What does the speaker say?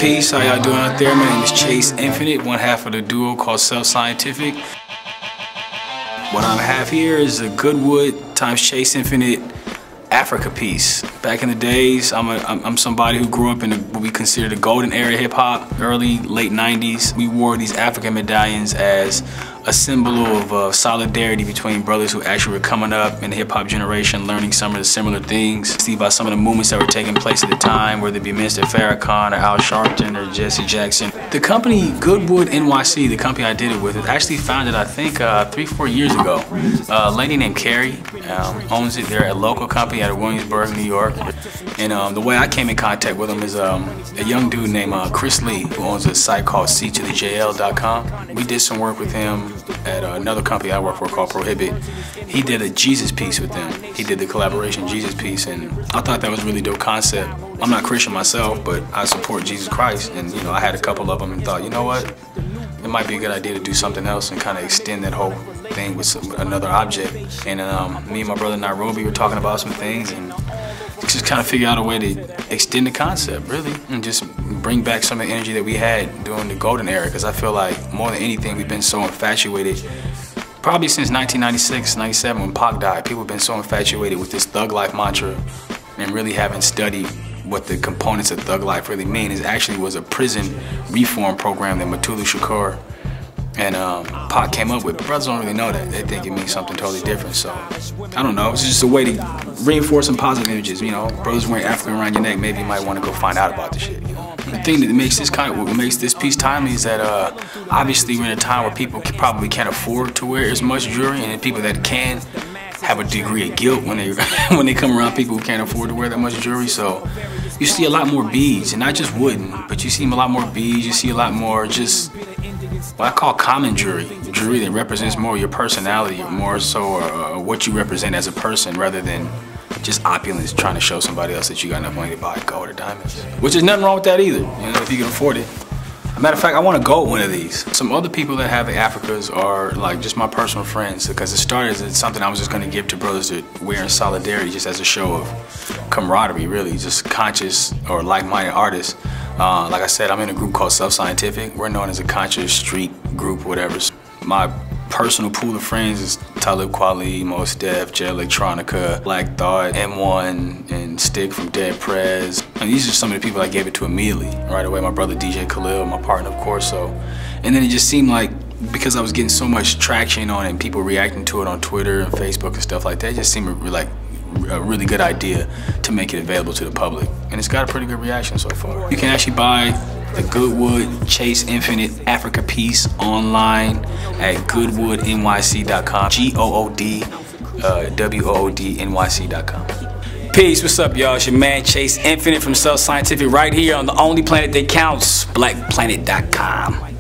Peace, how y'all doing out there? My name is Chace Infinite, one half of the duo called Scientific. What I have here is a Goodwood times Chace Infinite Africa Piece. Back in the days, I'm somebody who grew up in what we consider the golden era of hip hop, early, late 90s. We wore these African medallions as a symbol of solidarity between brothers who actually were coming up in the hip hop generation, learning some of the similar things. See by some of the movements that were taking place at the time, whether it be Mr. Farrakhan or Al Sharpton or Jesse Jackson. The company Goodwood NYC, the company I did it with, was actually founded, I think, 3-4 years ago. A lady named Carrie owns it. They're a local company out of Williamsburg, New York. And the way I came in contact with them is a young dude named Chris Lee, who owns a site called c2thejl.com. We did some work with him at another company I work for called Prohibit. He did a Jesus piece with them. He did the collaboration Jesus piece, and I thought that was a really dope concept. I'm not Christian myself, but I support Jesus Christ, and I had a couple of them and thought, you know what, it might be a good idea to do something else and kind of extend that whole thing with another object. And me and my brother Nairobi were talking about some things and just kind of figure out a way to extend the concept, really, and just bring back some of the energy that we had during the golden era, because I feel like more than anything we've been so infatuated, probably since 1996, 97 when Pac died. People have been so infatuated with this thug life mantra and really haven't studied what the components of thug life really mean. It actually was a prison reform program that Mutulu Shakur and Pac came up with, but brothers don't really know that. They think it means something totally different. So I don't know, it's just a way to reinforce some positive images. Brothers wearing African around your neck, maybe you might want to go find out about the shit. The thing that makes what makes this piece timely is that obviously we're in a time where people probably can't afford to wear as much jewelry, and people that can have a degree of guilt when they when they come around people who can't afford to wear that much jewelry. So you see a lot more beads, and not just wooden, but you see a lot more beads. You see a lot more just what I call common jewelry that represents more your personality, more so what you represent as a person, rather than just opulence, trying to show somebody else that you got enough money to buy gold or diamonds. Which is nothing wrong with that either, if you can afford it. As a matter of fact, I want to gold one of these. Some other people that have the Africas are like just my personal friends, because it started as something I was just going to give to brothers to wear in solidarity, just as a show of camaraderie, really, just conscious or like-minded artists. Like I said, I'm in a group called Scientific. We're known as a conscious street group, whatever. My personal pool of friends is Talib Kweli, Mos Def, J Electronica, Black Thought, M1, and Stick from Dead Prez. And these are some of the people I gave it to immediately, right away. My brother DJ Khalil, my partner, of course. And then it just seemed like, because I was getting so much traction on it and people reacting to it on Twitter and Facebook and stuff like that, it just seemed like a really good idea to make it available to the public. And it's got a pretty good reaction so far. You can actually buy the Goodwood Chace Infinite Africa Piece online at goodwoodnyc.com, GOODWOODNYC.com. Peace, what's up, y'all? It's your man Chace Infinite from Scientific right here on the only planet that counts, blackplanet.com.